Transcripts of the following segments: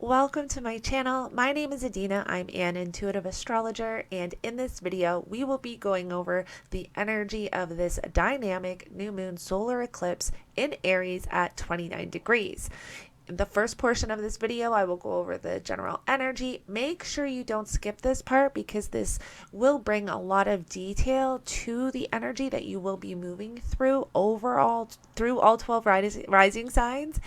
Welcome to my channel. My name is Adina. I'm an intuitive astrologer, and in this video we will be going over the energy of this dynamic new moon solar eclipse in Aries at 29 degrees. In the first portion of this video, I will go over the general energy. Make sure you don't skip this part because this will bring a lot of detail to the energy that you will be moving through overall through all 12 rising signs.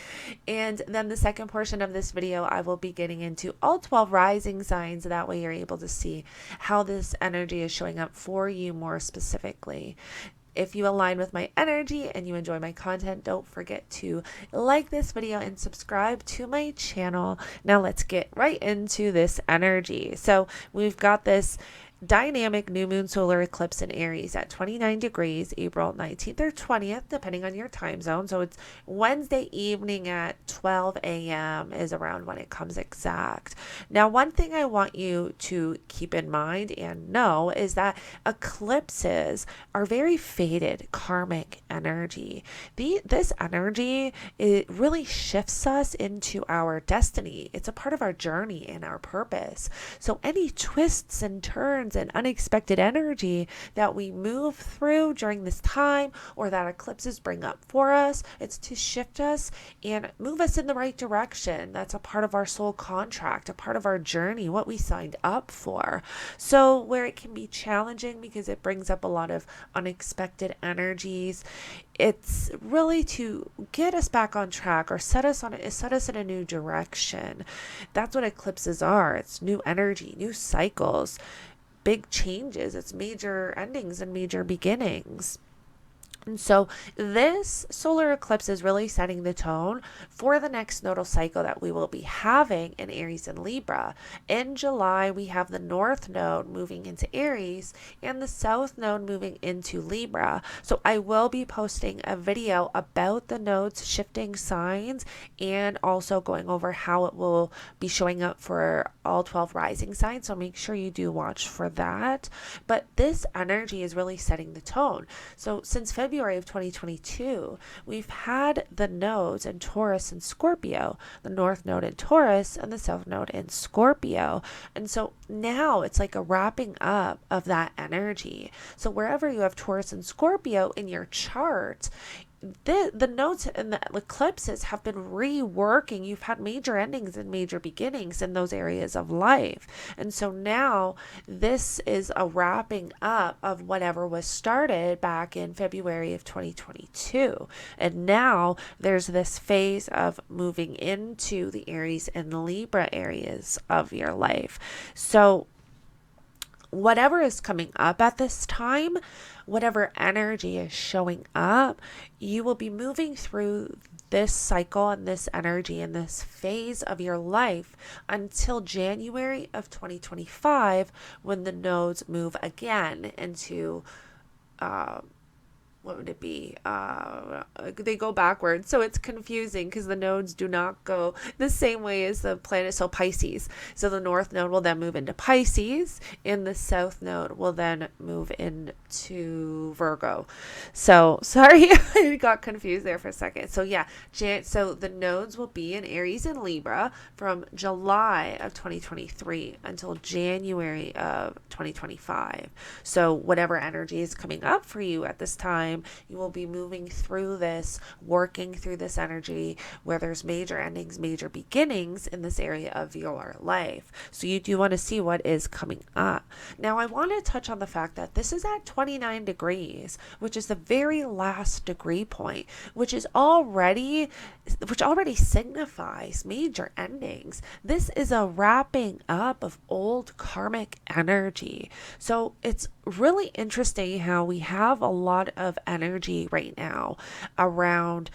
And then the second portion of this video, I will be getting into all 12 rising signs. That way you're able to see how this energy is showing up for you more specifically. If you align with my energy and you enjoy my content, don't forget to like this video and subscribe to my channel. Now let's get right into this energy. So we've got this dynamic new moon solar eclipse in Aries at 29 degrees, April 19th or 20th, depending on your time zone. So it's Wednesday evening at 12 a.m. is around when it comes exact. Now, one thing I want you to keep in mind and know is that eclipses are very faded karmic energy. This energy, it really shifts us into our destiny. It's a part of our journey and our purpose. So any twists and turns and unexpected energy that we move through during this time, or that eclipses bring up for us, it's to shift us and move us in the right direction. That's a part of our soul contract, a part of our journey, what we signed up for. So where it can be challenging because it brings up a lot of unexpected energies, it's really to get us back on track or set us in a new direction. That's what eclipses are. It's new energy, new cycles, big changes. It's major endings and major beginnings. And so this solar eclipse is really setting the tone for the next nodal cycle that we will be having in Aries and Libra. In July, we have the North Node moving into Aries and the South Node moving into Libra. So I will be posting a video about the nodes shifting signs and also going over how it will be showing up for all 12 rising signs. So make sure you do watch for that. But this energy is really setting the tone. So since February of 2022, we've had the nodes in Taurus and Scorpio, the North Node in Taurus and the South Node in Scorpio. And so now it's like a wrapping up of that energy. So wherever you have Taurus and Scorpio in your chart, the nodes and the eclipses have been reworking. You've had major endings and major beginnings in those areas of life. And so now this is a wrapping up of whatever was started back in February of 2022. And now there's this phase of moving into the Aries and Libra areas of your life. So whatever is coming up at this time, whatever energy is showing up, you will be moving through this cycle and this energy and this phase of your life until January of 2025, when the nodes move again into what would it be? They go backwards. So it's confusing because the nodes do not go the same way as the planet. So Pisces. So the North Node will then move into Pisces, and the South Node will then move into Virgo. So sorry, I got confused there for a second. So yeah, so the nodes will be in Aries and Libra from July of 2023 until January of 2025. So whatever energy is coming up for you at this time, you will be moving through this, working through this energy where there's major endings, major beginnings in this area of your life. So you do want to see what is coming up. Now, I want to touch on the fact that this is at 29 degrees, which is the very last degree point, which already signifies major endings. This is a wrapping up of old karmic energy. So it's really interesting how we have a lot of energy right now around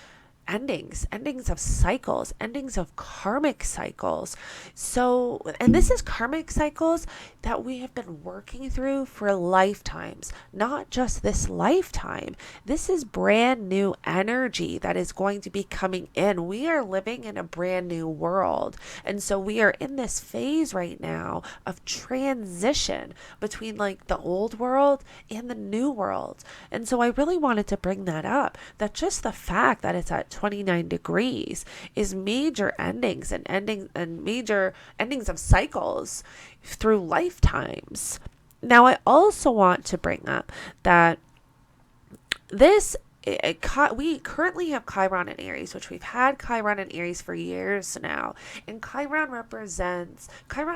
endings of cycles, endings of karmic cycles. So, and this is karmic cycles that we have been working through for lifetimes, not just this lifetime. This is brand new energy that is going to be coming in. We are living in a brand new world. And so we are in this phase right now of transition between like the old world and the new world. And so I really wanted to bring that up, that just the fact that it's at 29 degrees is major endings and major endings of cycles through lifetimes. Now, I also want to bring up that we currently have Chiron in Aries, which we've had Chiron in Aries for years now. And Chiron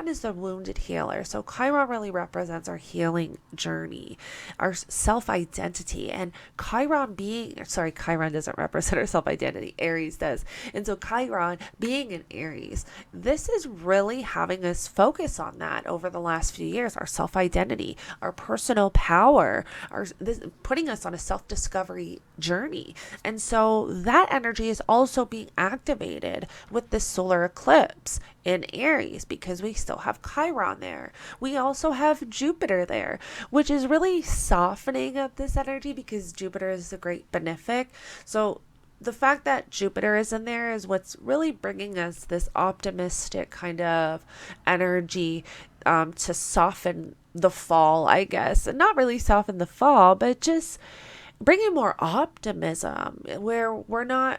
is the wounded healer. So Chiron really represents our healing journey, our self-identity. And Chiron doesn't represent our self-identity, Aries does. And so Chiron being in Aries, this is really having us focus on that over the last few years, our self-identity, our personal power, putting us on a self-discovery journey. And so that energy is also being activated with this solar eclipse in Aries because we still have Chiron there. We also have Jupiter there, which is really softening of this energy because Jupiter is the great benefic. So the fact that Jupiter is in there is what's really bringing us this optimistic kind of energy to soften the fall, I guess. And not really soften the fall, but just bringing more optimism where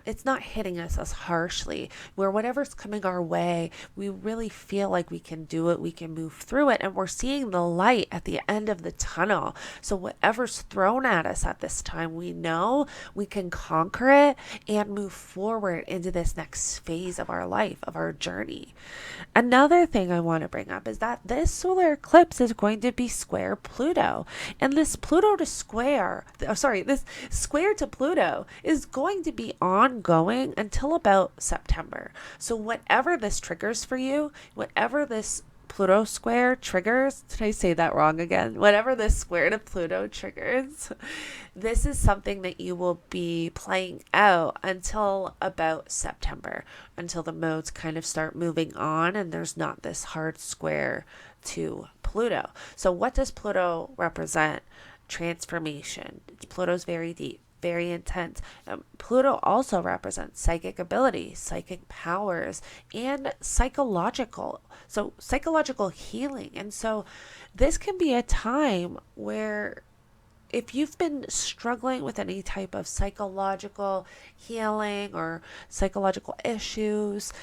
it's not hitting us as harshly, where whatever's coming our way, we really feel like we can do it, we can move through it, and we're seeing the light at the end of the tunnel. So whatever's thrown at us at this time, we know we can conquer it and move forward into this next phase of our life, of our journey. Another thing I want to bring up is that this solar eclipse is going to be square Pluto, and this square to Pluto is going to be ongoing until about September. So whatever this triggers for you, whatever this Pluto square triggers, did I say that wrong again? Whatever this square to Pluto triggers, this is something that you will be playing out until about September, until the modes kind of start moving on and there's not this hard square to Pluto. So what does Pluto represent? Transformation. Pluto's very deep, very intense. Pluto also represents psychic ability, psychic powers, and psychological healing. And so this can be a time where if you've been struggling with any type of psychological healing or psychological issues,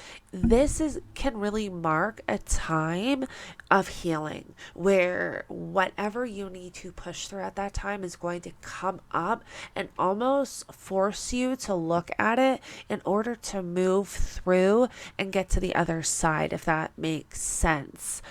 can really mark a time of healing where whatever you need to push through at that time is going to come up and almost force you to look at it in order to move through and get to the other side, if that makes sense.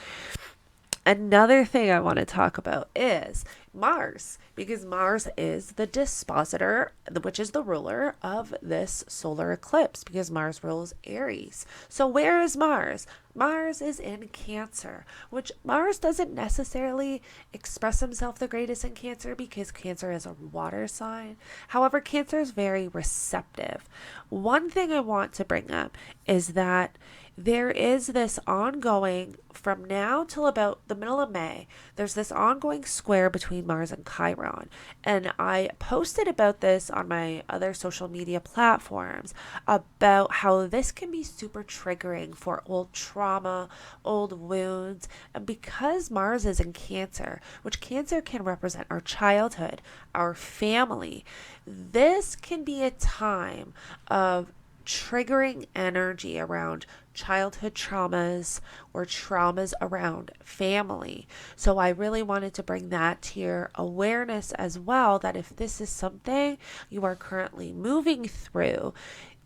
Another thing I want to talk about is Mars, because Mars is the dispositor, which is the ruler of this solar eclipse, because Mars rules Aries. So where is Mars? Mars is in Cancer, which Mars doesn't necessarily express himself the greatest in Cancer because Cancer is a water sign. However, Cancer is very receptive. One thing I want to bring up is that there is this ongoing, from now till about the middle of May, there's this ongoing square between Mars and Chiron. And I posted about this on my other social media platforms about how this can be super triggering for old trauma, old wounds. And because Mars is in Cancer, which Cancer can represent our childhood, our family, this can be a time of triggering energy around childhood traumas or traumas around family. So I really wanted to bring that to your awareness as well, that if this is something you are currently moving through,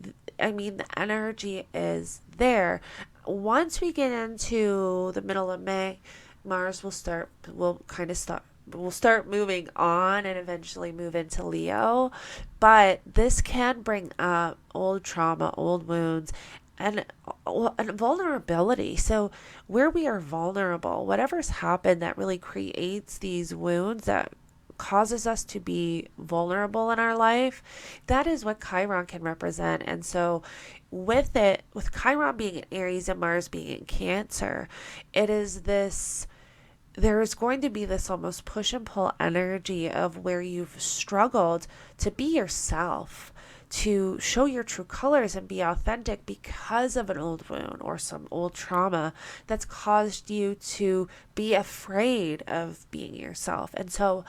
the energy is there. Once we get into the middle of May, Mars will start moving on and eventually move into Leo. But this can bring up old trauma, old wounds, and vulnerability. So where we are vulnerable, whatever's happened that really creates these wounds that causes us to be vulnerable in our life, that is what Chiron can represent. And so with Chiron being in Aries and Mars being in Cancer, there is going to be this almost push and pull energy of where you've struggled to be yourself, to show your true colors and be authentic because of an old wound or some old trauma that's caused you to be afraid of being yourself. And so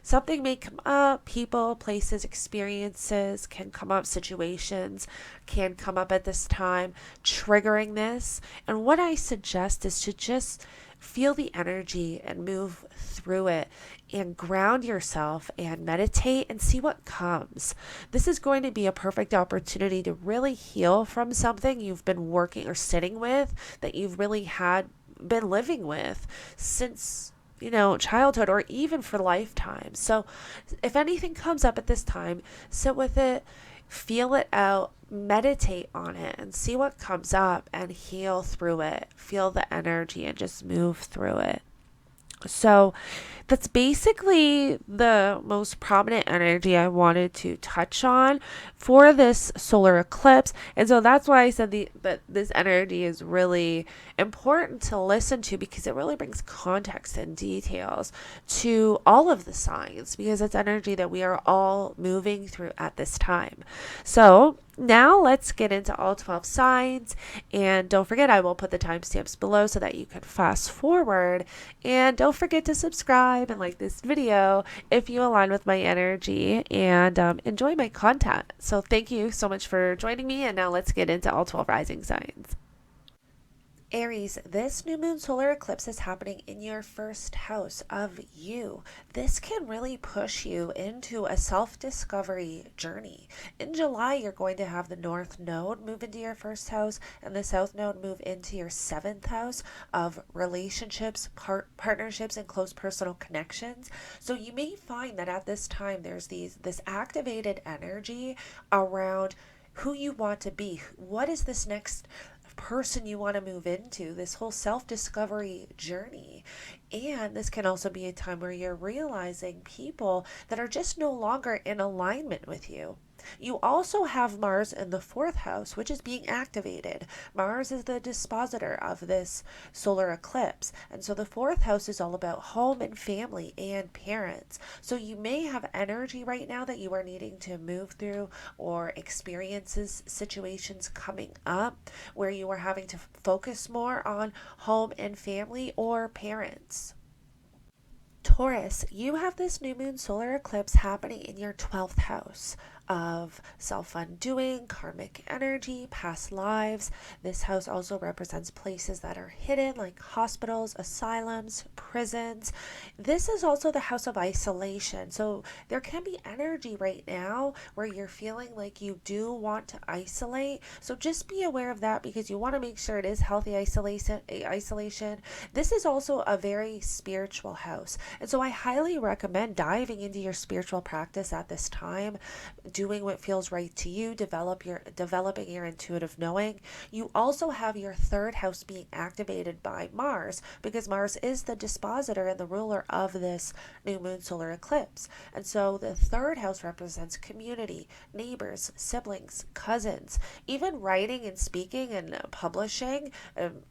something may come up. People, places, experiences can come up, situations can come up at this time, triggering this. And what I suggest is to just feel the energy and move through it and ground yourself and meditate and see what comes. This is going to be a perfect opportunity to really heal from something you've been working or sitting with, that you've really had been living with since childhood or even for lifetimes. So if anything comes up at this time, sit with it, feel it out, meditate on it, and see what comes up and heal through it. Feel the energy and just move through it. So that's basically the most prominent energy I wanted to touch on for this solar eclipse. And so that's why I said that this energy is really important to listen to, because it really brings context and details to all of the signs, because it's energy that we are all moving through at this time. So now let's get into all 12 signs, and don't forget, I will put the timestamps below so that you can fast forward, and don't forget to subscribe and like this video if you align with my energy and enjoy my content. So thank you so much for joining me, and now let's get into all 12 rising signs. Aries, this new moon solar eclipse is happening in your first house of you. This can really push you into a self-discovery journey. In July, you're going to have the North Node move into your first house and the South Node move into your seventh house of relationships, partnerships, and close personal connections. So you may find that at this time there's this activated energy around who you want to be. What is this next person you want to move into, this whole self-discovery journey? And this can also be a time where you're realizing people that are just no longer in alignment with you. You also have Mars in the fourth house, which is being activated. Mars is the dispositor of this solar eclipse. And so the fourth house is all about home and family and parents. So you may have energy right now that you are needing to move through, or experiences, situations coming up where you are having to focus more on home and family or parents. Taurus, you have this new moon solar eclipse happening in your 12th house of self-undoing, karmic energy, past lives. This house also represents places that are hidden, like hospitals, asylums, prisons. This is also the house of isolation. So there can be energy right now where you're feeling like you do want to isolate. So just be aware of that, because you want to make sure it is healthy isolation. This is also a very spiritual house. And so I highly recommend diving into your spiritual practice at this time, doing what feels right to you, developing your intuitive knowing. You also have your third house being activated by Mars, because Mars is the dispositor and the ruler of this new moon solar eclipse. And so the third house represents community, neighbors, siblings, cousins, even writing and speaking and publishing,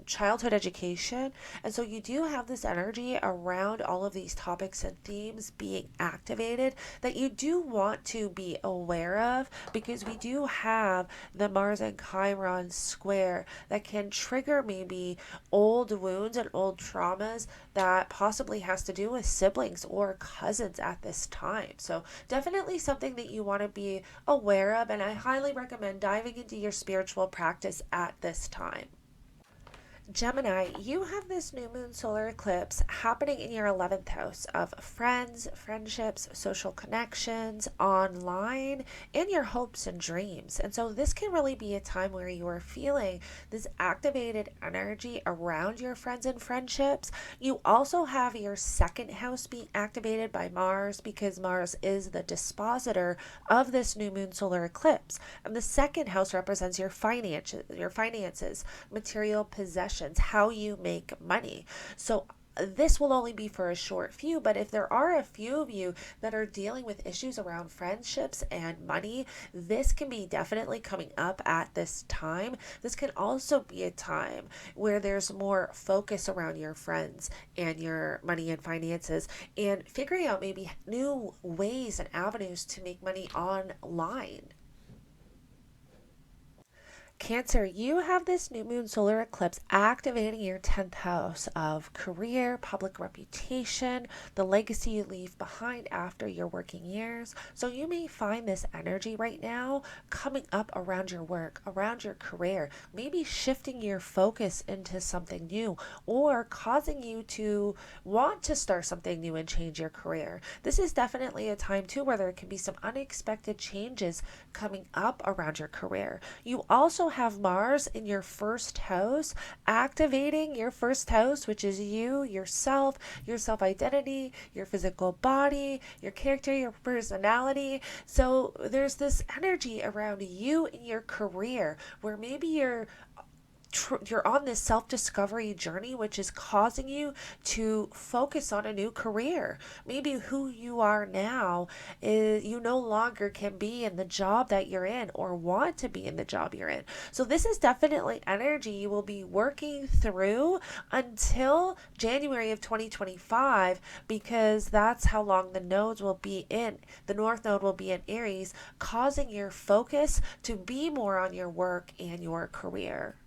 childhood education. And so you do have this energy around all of these topics and themes being activated that you do want to be aware of, because we do have the Mars and Chiron square that can trigger maybe old wounds and old traumas that possibly has to do with siblings or cousins at this time. So definitely something that you want to be aware of, and I highly recommend diving into your spiritual practice at this time. Gemini, you have this new moon solar eclipse happening in your 11th house of friends, friendships, social connections, online, and your hopes and dreams. And so this can really be a time where you are feeling this activated energy around your friends and friendships. You also have your second house being activated by Mars, because Mars is the dispositor of this new moon solar eclipse. And the second house represents your finances, material possessions, how you make money. So this will only be for a short few, but if there are a few of you that are dealing with issues around friendships and money, this can be definitely coming up at this time. This can also be a time where there's more focus around your friends and your money and finances, and figuring out maybe new ways and avenues to make money online. Cancer, you have this new moon solar eclipse activating your 10th house of career, public reputation, the legacy you leave behind after your working years. So you may find this energy right now coming up around your work, around your career, maybe shifting your focus into something new or causing you to want to start something new and change your career. This is definitely a time too where there can be some unexpected changes coming up around your career. You also have Mars in your first house, activating your first house, which is you, yourself, your self identity, your physical body, your character, your personality. So there's this energy around you in your career where maybe you're on this self-discovery journey, which is causing you to focus on a new career. Maybe who you are now is you no longer can be in the job that you're in or want to be in the job you're in. So this is definitely energy you will be working through until January of 2025, because that's how long the nodes will be in the north node will be in Aries, causing your focus to be more on your work and your career.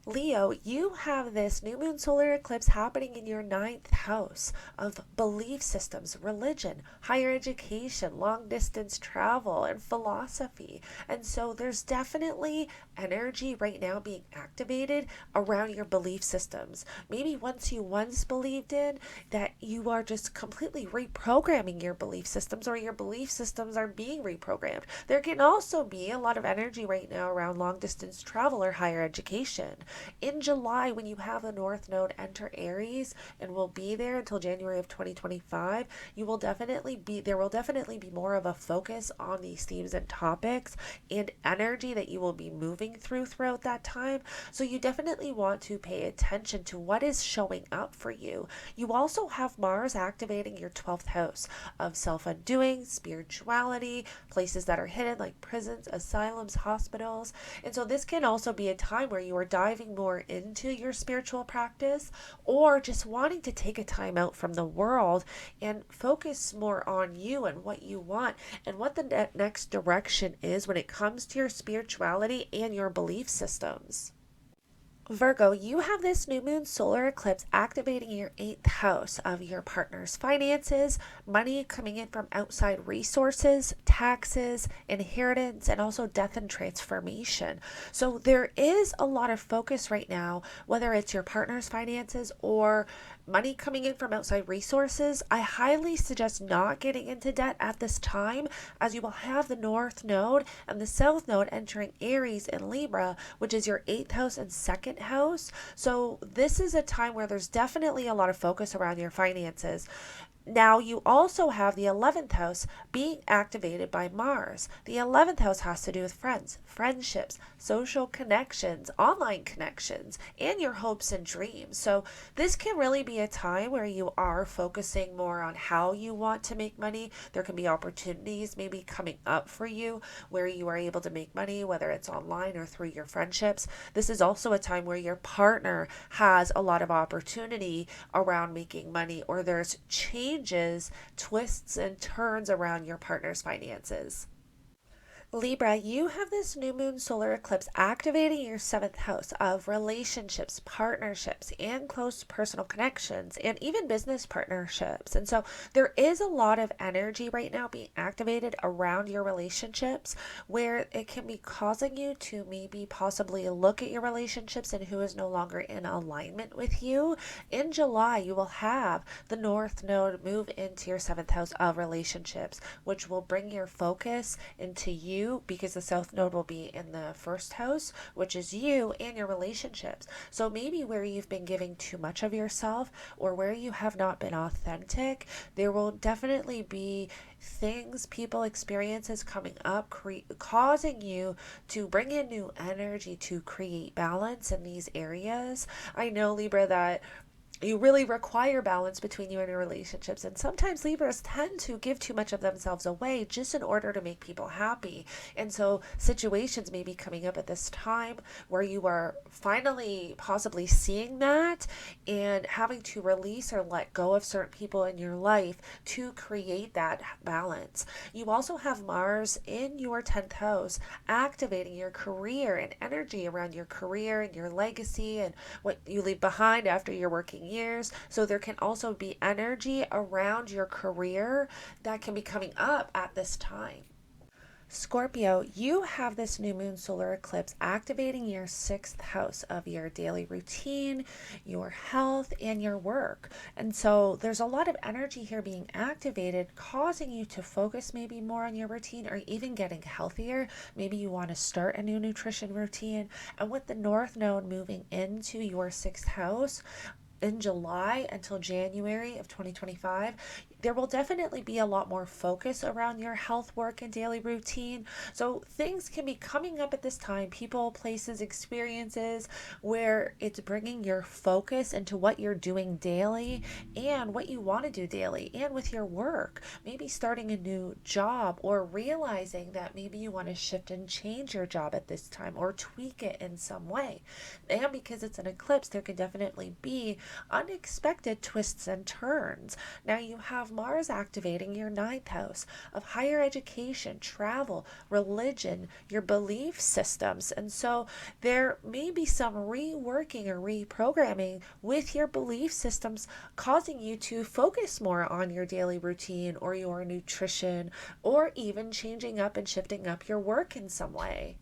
Leo, you have this new moon solar eclipse happening in your ninth house of belief systems, religion, higher education, long distance travel, and philosophy. And so there's definitely energy right now being activated around your belief systems. Maybe once believed in that, you are just completely reprogramming your belief systems, or your belief systems are being reprogrammed. There can also be a lot of energy right now around long distance travel or higher education. In July, when you have the North Node enter Aries and will be there until January of 2025, there will definitely be more of a focus on these themes and topics and energy that you will be moving throughout that time. So you definitely want to pay attention to what is showing up for you. You also have Mars activating your 12th house of self-undoing, spirituality, places that are hidden like prisons, asylums, hospitals. And so this can also be a time where you are diving more into your spiritual practice, or just wanting to take a time out from the world and focus more on you and what you want and what the next direction is when it comes to your spirituality and your belief systems. Virgo, you have this new moon solar eclipse activating your 8th house of your partner's finances, money coming in from outside resources, taxes, inheritance, and also death and transformation. So there is a lot of focus right now, whether it's your partner's finances or money coming in from outside resources. I highly suggest not getting into debt at this time, as you will have the North Node and the South Node entering Aries and Libra, which is your 8th house and 2nd house. So this is a time where there's definitely a lot of focus around your finances. Now, you also have the 11th house being activated by Mars. The 11th house has to do with friends, friendships, social connections, online connections, and your hopes and dreams. So this can really be a time where you are focusing more on how you want to make money. There can be opportunities maybe coming up for you where you are able to make money, whether it's online or through your friendships. This is also a time where your partner has a lot of opportunity around making money, or there's changes, twists, and turns around your partner's finances. Libra, you have this new moon solar eclipse activating your 7th house of relationships, partnerships, and close personal connections, and even business partnerships. And so there is a lot of energy right now being activated around your relationships, where it can be causing you to maybe possibly look at your relationships and who is no longer in alignment with you. In July, you will have the North Node move into your 7th house of relationships, which will bring your focus into you, because the South Node will be in the 1st house, which is you and your relationships. So maybe where you've been giving too much of yourself, or where you have not been authentic, there will definitely be things, people, experiences coming up, causing you to bring in new energy to create balance in these areas. I know, Libra, that You really require balance between you and your relationships. And sometimes Libras tend to give too much of themselves away just in order to make people happy. And so situations may be coming up at this time where you are finally possibly seeing that and having to release or let go of certain people in your life to create that balance. You also have Mars in your 10th house, activating your career and energy around your career and your legacy and what you leave behind after your working years. So there can also be energy around your career that can be coming up at this time. Scorpio, you have this new moon solar eclipse activating your 6th house of your daily routine, your health, and your work. And so there's a lot of energy here being activated, causing you to focus maybe more on your routine or even getting healthier. Maybe you want to start a new nutrition routine. And with the North Node moving into your 6th house, in July until January of 2025, there will definitely be a lot more focus around your health, work, and daily routine. So things can be coming up at this time, people, places, experiences, where it's bringing your focus into what you're doing daily and what you want to do daily and with your work. Maybe starting a new job or realizing that maybe you want to shift and change your job at this time or tweak it in some way. And because it's an eclipse, there can definitely be unexpected twists and turns. Now you have Mars activating your 9th house of higher education, travel, religion, your belief systems. And so there may be some reworking or reprogramming with your belief systems, causing you to focus more on your daily routine or your nutrition, or even changing up and shifting up your work in some way.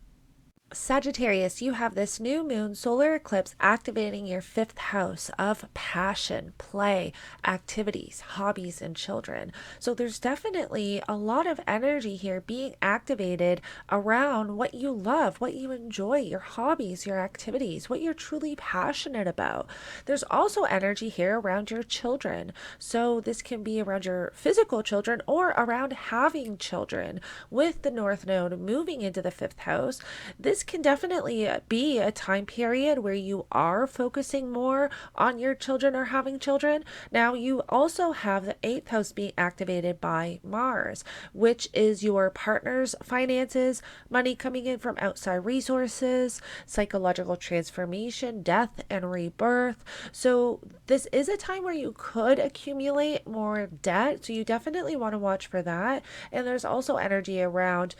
Sagittarius, you have this new moon solar eclipse activating your 5th house of passion, play, activities, hobbies, and children. So there's definitely a lot of energy here being activated around what you love, what you enjoy, your hobbies, your activities, what you're truly passionate about. There's also energy here around your children. So this can be around your physical children or around having children. With the North Node moving into the 5th house, this can definitely be a time period where you are focusing more on your children or having children. Now, you also have the 8th house being activated by Mars, which is your partner's finances, money coming in from outside resources, psychological transformation, death, and rebirth. So this is a time where you could accumulate more debt. So you definitely want to watch for that. And there's also energy around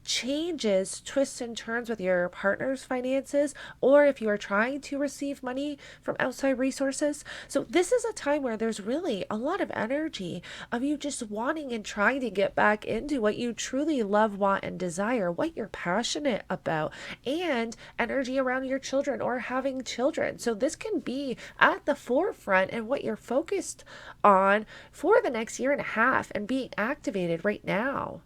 changes, twists, and turns with your partner's finances, or if you are trying to receive money from outside resources. So this is a time where there's really a lot of energy of you just wanting and trying to get back into what you truly love, want, and desire, what you're passionate about, and energy around your children or having children. So this can be at the forefront and what you're focused on for the next year and a half and being activated right now.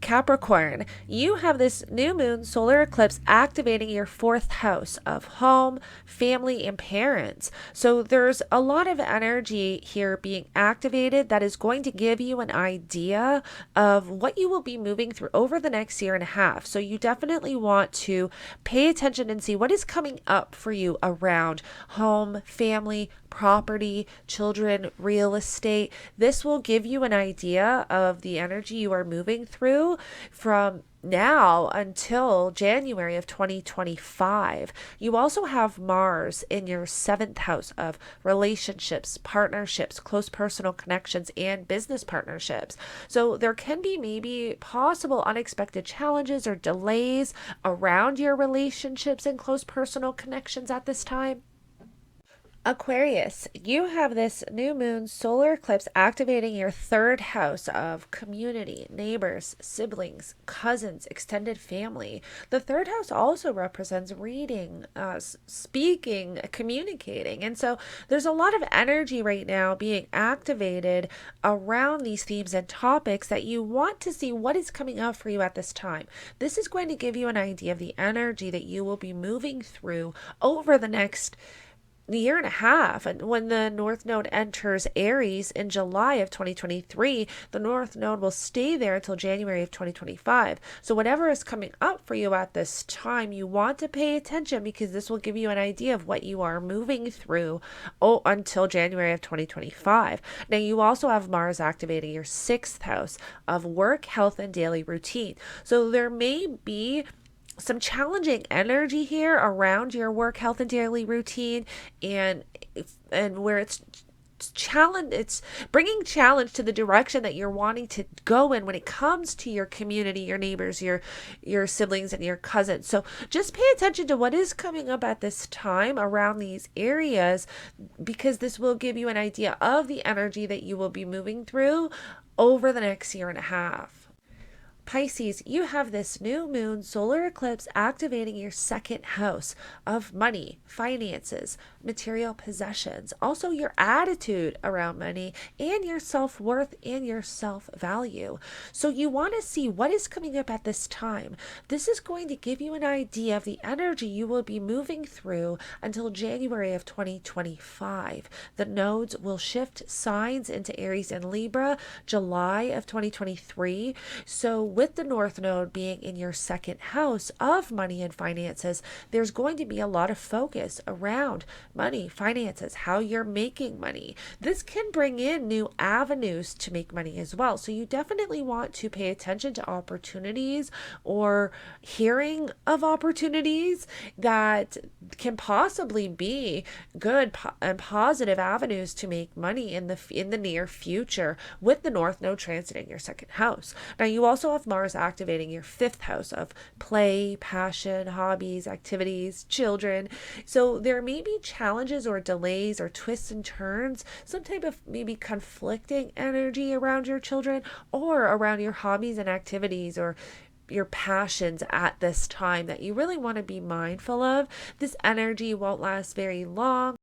Capricorn, you have this new moon solar eclipse activating your 4th house of home, family, and parents. So there's a lot of energy here being activated that is going to give you an idea of what you will be moving through over the next year and a half. So you definitely want to pay attention and see what is coming up for you around home, family, property, children, real estate. This will give you an idea of the energy you are moving through from now until January of 2025. You also have Mars in your 7th house of relationships, partnerships, close personal connections, and business partnerships. So there can be maybe possible unexpected challenges or delays around your relationships and close personal connections at this time. Aquarius, you have this new moon solar eclipse activating your 3rd house of community, neighbors, siblings, cousins, extended family. The 3rd house also represents reading, speaking, communicating. And so there's a lot of energy right now being activated around these themes and topics that you want to see what is coming up for you at this time. This is going to give you an idea of the energy that you will be moving through over the next year and a half. And when the North Node enters Aries in July of 2023, the North Node will stay there until January of 2025. So whatever is coming up for you at this time, you want to pay attention, because this will give you an idea of what you are moving through until January of 2025. Now, you also have Mars activating your 6th house of work, health, and daily routine. So there may be some challenging energy here around your work, health, and daily routine, and where it's bringing challenge to the direction that you're wanting to go in when it comes to your community, your neighbors, your siblings, and your cousins. So just pay attention to what is coming up at this time around these areas, because this will give you an idea of the energy that you will be moving through over the next year and a half. Pisces, you have this new moon solar eclipse activating your 2nd house of money, finances, material possessions, also your attitude around money, and your self-worth and your self-value. So you want to see what is coming up at this time. This is going to give you an idea of the energy you will be moving through until January of 2025. The nodes will shift signs into Aries and Libra July of 2023. So with the North Node being in your 2nd house of money and finances, there's going to be a lot of focus around money, finances, how you're making money. This can bring in new avenues to make money as well. So you definitely want to pay attention to opportunities or hearing of opportunities that can possibly be good and positive avenues to make money in the near future with the North Node transiting your 2nd house. Now, you also have Mars activating your 5th house of play, passion, hobbies, activities, children. So there may be challenges or delays or twists and turns, some type of maybe conflicting energy around your children or around your hobbies and activities or your passions at this time that you really want to be mindful of. This energy won't last very long.